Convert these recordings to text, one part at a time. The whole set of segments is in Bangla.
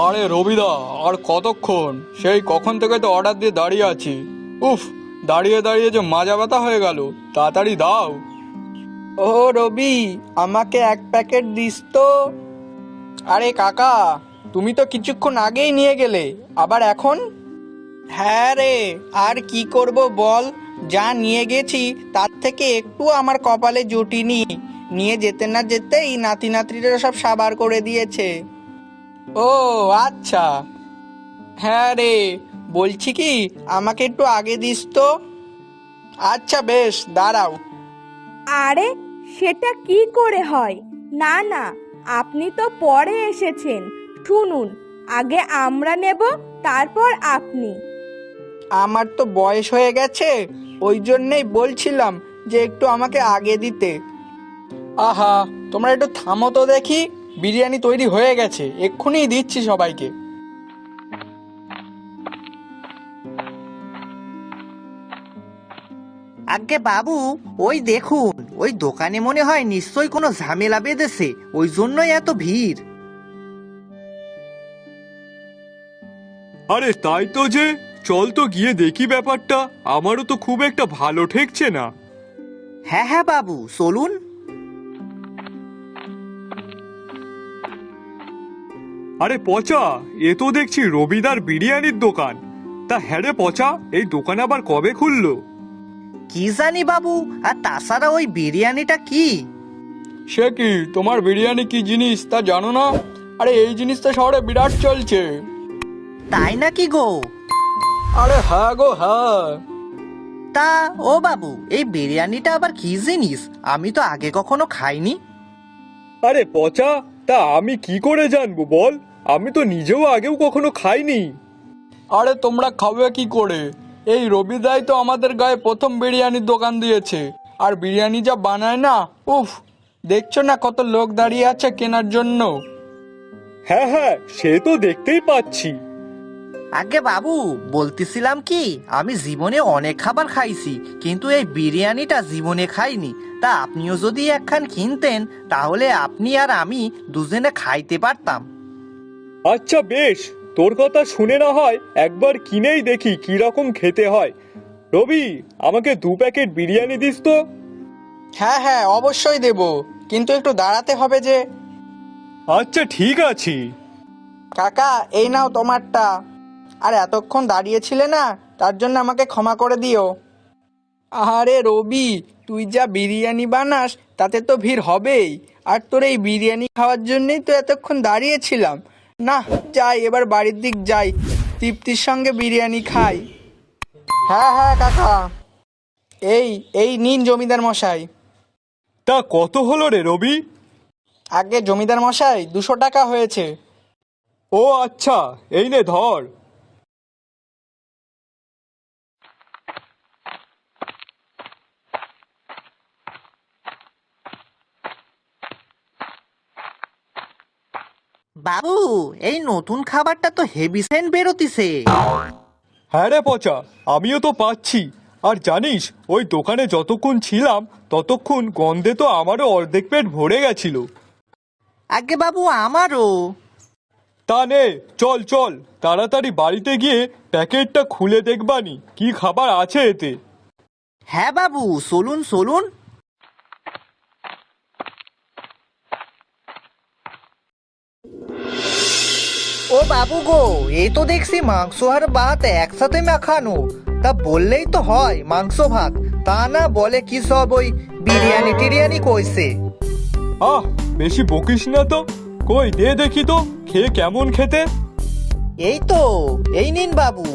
আরে রবিদা, আর কতক্ষণ? সেই কখন থেকে তো অর্ডার দিয়ে দাঁড়িয়ে আছি। উফ, দাঁড়িয়ে দাঁড়িয়ে যে মাজা ব্যথা হয়ে গেল। তাড়াতাড়ি দাও। ও রবি, আমাকে এক প্যাকেট দিস তো। আরে কাকা, তুমি তো কিছুক্ষণ আগেই নিয়ে গেলে, আবার এখন? হ্যাঁ রে, আর কি করব বল। যা নিয়ে গেছি তার থেকে একটু আমার কপালে জুটিনি। নিয়ে যেতে না যেতেই নাতি নাতনিরা সব সাবার করে দিয়েছে। ও আচ্ছা। হ্যাঁ রে, বলছি কি, আমাকে একটু আগে দিস তো। আচ্ছা বেশ, দাঁড়াও। আরে, সেটা কি করে হয়? না না, আপনি তো পরে এসেছেন। শুনুন, আগে আমরা নেব, তারপর আপনি। আমার তো বয়স হয়ে গেছে, ওই জন্যেই বলছিলাম যে একটু আমাকে আগে দিতে। আহা, তোমরা একটু থামো তো দেখি। বিরিয়ানি তৈরি হয়ে গেছে, এক্ষুনি দিচ্ছি সবাইকে। আজ্ঞে বাবু, ওই দেখুন, ওই দোকানে মনে হয় নিশ্চয়ই কোনো ঝামেলা বেঁধেছে, ওই জন্যই এত ভিড়। আরে তাই তো, যে চল তো গিয়ে দেখি ব্যাপারটা। আমারও তো খুব একটা ভালো ঠেকছে না। হ্যাঁ হ্যাঁ বাবু, চলুন। আরে পচা, এ তো দেখছি রবিদার বিরিয়ানির দোকান। তা হ্যাঁ রে পচা, এই দোকান আবার কবে খুললো? কি জানি বাবু, আর তাছাড়া ওই বিরিয়ানিটা কি? সে কি, তোমার বিরিয়ানি কি জিনিস তা জানো না? আরে এই জিনিসটা শহরে বিরাট চলছে। তাই নাকি গো? আরে হ্যাঁ গো হ্যাঁ। তা ও বাবু, এই বিরিয়ানিটা আবার কি জিনিস? আমি তো আগে কখনো খাইনি। আরে পচা, তা আমি কি করে জানবো বল? আমি তো নিজেও আগেও কখনো খাইনি। আরে তোমরা খাবে কি করে? এই রবিদাই তো আমাদের গায়ে প্রথম বিরিয়ানির দোকান দিয়েছে। আর বিরিয়ানি যা বানায় না, উফ, দেখছো না কত লোক দাঁড়িয়ে আছে কেনার জন্য। হ্যাঁ হ্যাঁ, সে তো দেখতেই পাচ্ছি। আজ্ঞে বাবু, বলতেছিলাম কি, আমি জীবনে অনেক খাবার খাইছি, কিন্তু এই বিরিয়ানিটা জীবনে খাইনি। তা আপনিও যদি একখান কিনতেন, তাহলে আপনি আর আমি দুজনে খাইতে পারতাম। আচ্ছা বেশ, তোর কথা শুনে না হয় একবার কিনেই দেখি কি রকম খেতে হয়। রবি, আমাকে 2 প্যাকেট বিরিয়ানি দিস তো। হ্যাঁ হ্যাঁ, অবশ্যই দেব, কিন্তু একটু দাঁড়াতে হবে যে। আচ্ছা ঠিক আছে। কাকা, এই নাও তোমারটা। আর এতক্ষণ দাঁড়িয়েছিলে না, তার জন্য আমাকে ক্ষমা করে দিও। আরে রবি, তুই যা বিরিয়ানি বানাস তাতে তো ভিড় হবেই। আর তোর এই বিরিয়ানি খাওয়ার জন্যই তো এতক্ষণ দাঁড়িয়েছিলাম। না, যাই এবার বাড়ির দিক যাই, তৃপ্তির সঙ্গে বিরিয়ানি খাই। হ্যাঁ হ্যাঁ কাকা, এই এই নিন জমিদার মশাই। তা কত হলো রে রবি? আগে জমিদার মশাই, 200 টাকা হয়েছে। ও আচ্ছা, এই নে ধর। বাবু, এই নতুন খাবারটা তো হেভি সেন্ট বেরোতিছে। হ্যাঁ রে পচা, আমিও তো পাচ্ছি। আর জানিস, ওই দোকানে যতক্ষণ ছিলাম ততক্ষণ গন্ধে তো আমারও অর্ধেক পেট ভরে গেছিল। আজ্ঞে বাবু, আমারও। তা নে, চল চল, তাড়াতাড়ি বাড়িতে গিয়ে প্যাকেটটা খুলে দেখবানি কি খাবার আছে এতে। হ্যাঁ বাবু, চলুন চলুন। ও বাবু গো, এই তো দেখছি মাংস আর ভাত একসাথে মাখানো। তা বললেই তো হয় মাংস ভাত, তা না বলে কি সব ওই বিরিয়ানি টিরিয়ানি কইছে। আহ, বেশি বকিস না তো। কই দে দেখি তো, খেয়ে কেমন খেতে। এই তো, এই নিন বাবু।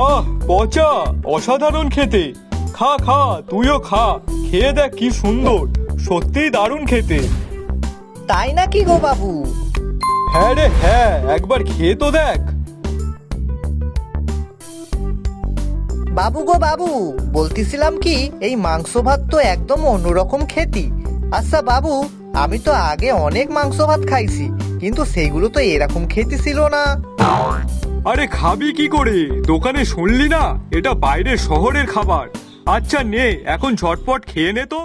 আহ পচা, অসাধারণ খেতে। খা খা, তুইও খা, খেয়ে দেখ কি সুন্দর। সত্যিই দারুণ খেতে। তাই নাকি গো বাবু? হ্যাঁ রে হ্যাঁ, একবার খেয়ে তো দেখ। বাবু গো বাবু, বলতেছিলাম কি, এই মাংস ভাত তো একদম অন্যরকম খেতি। আচ্ছা বাবু, আমি তো আগে অনেক মাংস ভাত খাইছি, কিন্তু সেগুলো তো এরকম খেতে ছিল না। আরে খাবি কি করে? দোকানে শুনলি না, এটা বাইরের শহরের খাবার। আচ্ছা নে, এখন ঝটপট খেয়ে নে তো।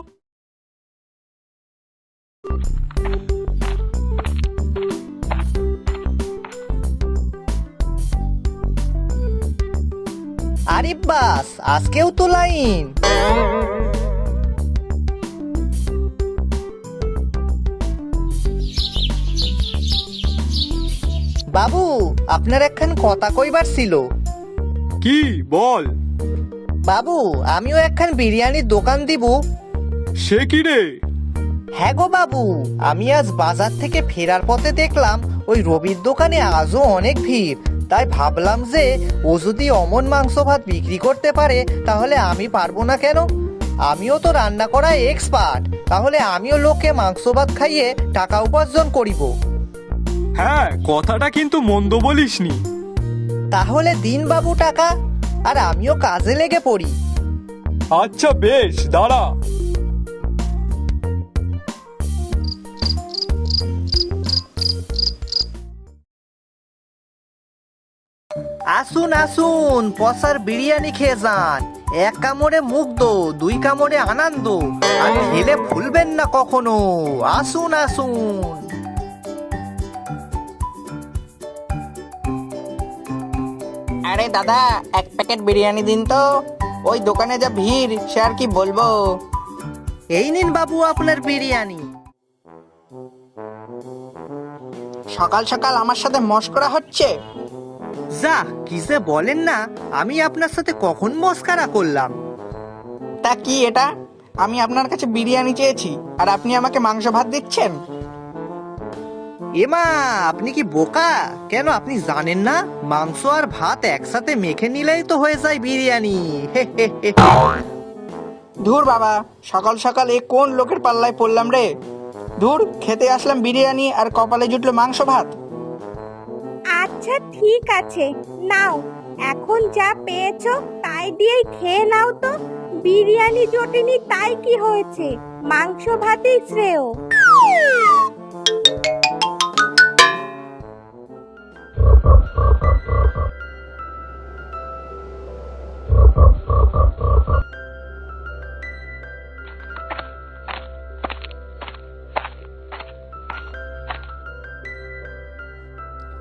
আরে বাস, আজকেও তো লাইন। বাবু, আপনার একখান কথা কইবার ছিল। কি বল? বাবু, আমিও একখান বিরিয়ানির দোকান দিব। সে কি রে? হ্যাঁ গো বাবু, আমি আজ বাজার থেকে ফেরার পথে দেখলাম ওই রবির দোকানে আজও অনেক ভিড়। তাই ভাবলাম যে ও যদি অমন মাংস ভাত বিক্রি করতে পারে তাহলে আমি পারবো না কেন? আমিও তো রান্না করা এক্সপার্ট, তাহলে আমিও লোককে মাংস ভাত খাইয়ে টাকা উপার্জন করিব। হ্যাঁ, কথাটা কিন্তু মন্দ বলিসনি। তাহলে দিন বাবু টাকা, আর আমিও কাজে লেগে পড়ি। আচ্ছা বেশ, দাঁড়া। আসুন আসুন, পসার বিরিয়ানি খেয়ে যান। এক কামড়ে মুগ্ধ, দুই কামড়ে আনন্দ, আর খেলে ভুলবেন না কখনো। আসুন আসুন। আরে দাদা, এক প্যাকেট বিরিয়ানি দিন তো। ওই দোকানে যা ভিড়, সে আর কি বলবো। এই নিন বাবু আপনার বিরিয়ানি। সকাল সকাল আমার সাথে মশকরা হচ্ছে। যা কি যে বলেন না, আমি আপনার সাথে কখন মস্কারা করলাম? তা কি এটা? আমি আপনার কাছে বিরিয়ানি চেয়েছি আর আপনি আমাকে মাংস ভাত দিচ্ছেন। এমা, আপনি কি বোকা? কেন আপনি জানেন না মাংস আর ভাত একসাথে মেখে নিলেই তো হয়ে যায় বিরিয়ানি? হে হে হে। ধুর বাবা, সকাল সকাল এ কোন লোকের পাল্লায় পড়লাম রে। ধুর, খেতে আসলাম বিরিয়ানি আর কপালে জুটলো মাংস ভাত। আচ্ছা ঠিক আছে, নাও, এখন যা পেয়েছো তাই দিয়েই খেয়ে নাও তো। বিরিয়ানি জোটেনি তাই কি হয়েছে, মাংস ভাতেই শ্রেয়।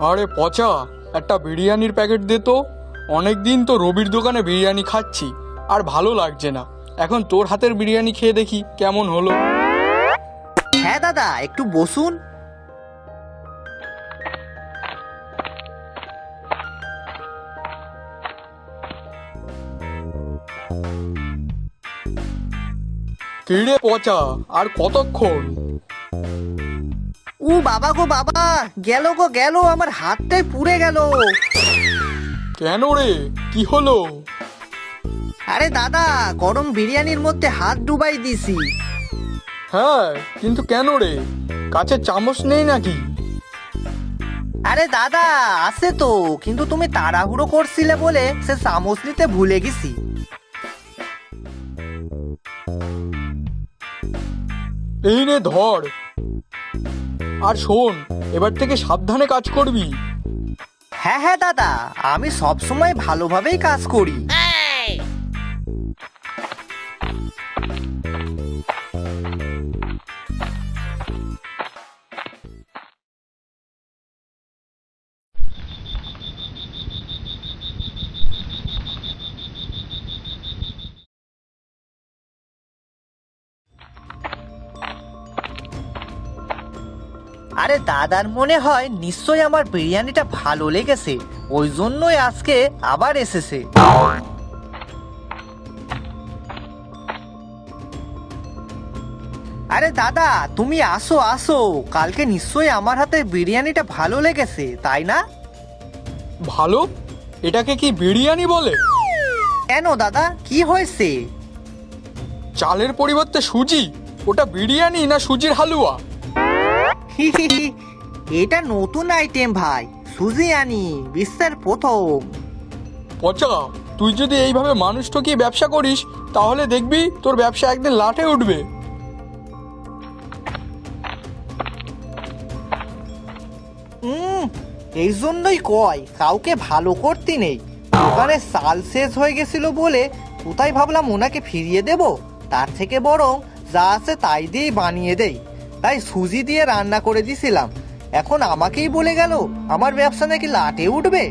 আরে পচা, একটা বিরিয়ানির প্যাকেট দে তো। অনেকদিন তো রবির দোকানে বিরিয়ানি খাচ্ছি, আর ভালো লাগছে না। এখন তোর হাতের বিরিয়ানি খেয়ে দেখি কেমন হলো। হ্যাঁ দাদা, একটু বসুন। কিরে পচা, আর কতক্ষণ? ও বাবা গো বাবা, গেল গো গেল, আমার হাতটাই পুড়ে গেল। কেন রে, কি হলো? আরে দাদা, গরম বিরিয়ানির মধ্যে হাত ডুবাই দিছি। হ্যাঁ, কিন্তু কেন রে? কাছে চামচ নেই নাকি? আরে দাদা, আছে তো, কিন্তু তুমি তাড়াহুড়ো করছিলে বলে সে চামচ নিতে ভুলে গেছি। এই নে ধর। আর শোন, এবার থেকে সাবধানে কাজ করবি। হ্যাঁ হ্যাঁ দাদা, আমি সব সময় ভালোভাবেই কাজ করি। আরে দাদার মনে হয় নিশ্চয়ই আমার বিরিয়ানিটা ভালো লেগেছে, ওই জন্যই আজকে আবার এসেছে। আরে দাদা, তুমি আসো আসো, কালকে নিশ্চয়ই আমার হাতে বিরিয়ানিটা ভালো লেগেছে, তাই না? ভালো? এটাকে কি বিরিয়ানি বলে? কেন দাদা, কি হয়েছে? চালের পরিবর্তে সুজি? ওটা বিরিয়ানি না সুজির হালুয়া? এটা নতুন আইটেম ভাই, সুজি আনি বিশ্বের প্রথম। পচা, তুই যদি এইভাবে মানুষ ঠকিয়ে ব্যবসা করিস তাহলে দেখবি তোর ব্যবসা একদিন লাটে উঠবে। এই জন্যই কয় কাউকে ভালো করতে নেই। দোকানে চাল শেষ হয়ে গেছিল বলে কোথায় ভাবলাম ওনাকে ফিরিয়ে দেব, তার থেকে বরং যা আছে তাই দিয়েই বানিয়ে দেই। তাই সুজি দিয়ে রান্না করে দিছিলাম। এখন আমাকেই বলে গেল আমার ব্যবসা নাকি লাটে উঠবে।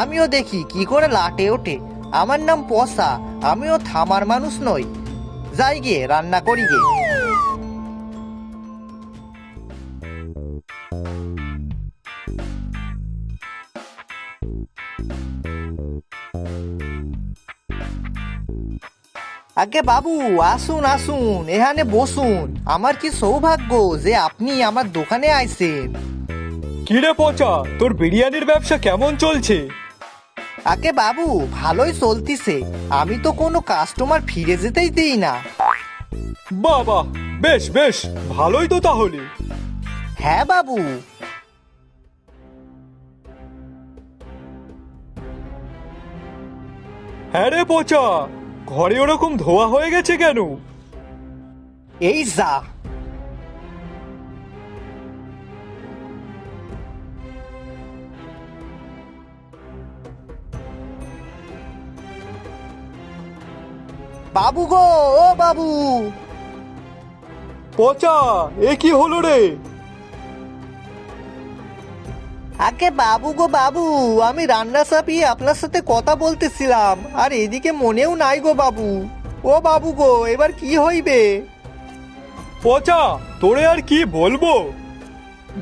আমিও দেখি কি করে লাটে ওঠে। আমার নাম পসা, আমিও থামার মানুষ নই। যাই গিয়ে রান্না করি গে। আগে বাবু, আসুন আসুন, এখানে বসুন। আমার কি সৌভাগ্য যে আপনি আমার দোকানে আইছেন। কিরে পচা, তোর বিরিয়ানির ব্যবসা কেমন চলছে? আগে বাবু, ভালোই চলতিছে। আমি তো কোনো কাস্টমার ফিরে যেতেই দিই না। বাহ বাহ, বেশ বেশ, ভালোই তো তাহলে। হ্যাঁ বাবু। হ্যাঁ রে পচা, ঘরে ওরকম ধোয়া হয়ে গেছে কেন? এই যা। বাবু গো, ও বাবু। পচা, এ কি হলো রে? আগে বাবু গো বাবু, আমি রান্না চাপিয়ে আপনার সাথে কথা বলতেছিলাম, আর এদিকে মনেও নাই গো বাবু। ও বাবু গো, এবার কি হইবে? পচা, তোরে আর কি বলবো?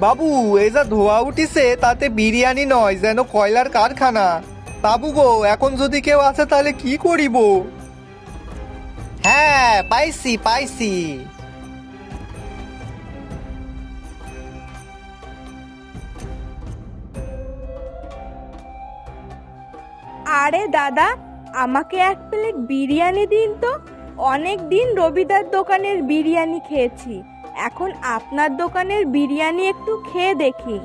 বাবু, এই যা ধোয়া উঠিছে তাতে বিরিয়ানি নয়, যেন কয়লার কারখানা। বাবু গো, এখন যদি কেউ আসে তাহলে কি করিব? হ্যাঁ, পাইছি পাইছি। আরে দাদা, আমাকে এক প্লেট বিরিয়ানি দিন তো। অনেক দিন রবিদার দোকানের বিরিয়ানি খেয়েছি, এখন আপনার দোকানের বিরিয়ানি একটু খেয়ে দেখি।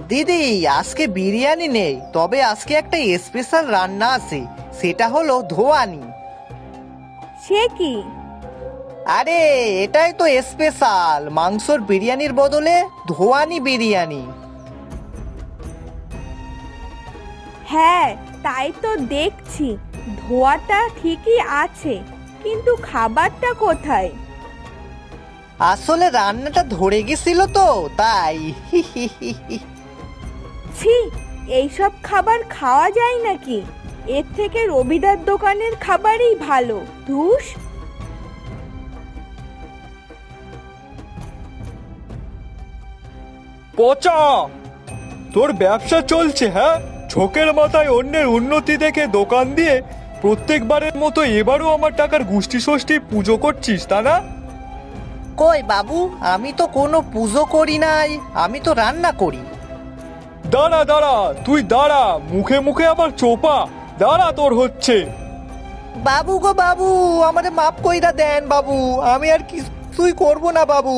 দিদি, আজকে বিরিয়ানি নেই, তবে আজকে একটা স্পেশাল রান্না আছে, সেটা হলো ধোয়ানি। সে কি? আরে এটাই তো স্পেশাল, মাংসর বিরিয়ানির বদলে ধোয়ানি বিরিয়ানি। হ্যাঁ, তাই তো দেখছি। ধোয়াটা ঠিকই আছে, কিন্তু খাবারটা কোথায়? আসলে রান্নাটা ধরে গেছিল তো তাই। ছি, এইসব খাবার খাওয়া যায় নাকি? এর থেকে রবিদার দোকানের খাবারই ভালো। ধুস। পচা, তোর ব্যবসা চলছে? হ্যাঁ, ঝোঁকের মাথায় অন্যের উন্নতি দেখে দোকান দিয়ে প্রত্যেকবারের মতো এবারও আমার টাকার গুষ্টি ষষ্ঠী পুজো করছিস, তা না? কই বাবু, আমি তো কোনো পুজো করি নাই, আমি তো রান্না করি। দাঁড়া দাঁড়া, তুই দাঁড়া, মুখে মুখে আবার চোপা। দাঁড়া, তোর হচ্ছে। বাবু গো বাবু, আমারে মাফ কইরা দেন বাবু, আমি আর কিছুই করব না বাবু।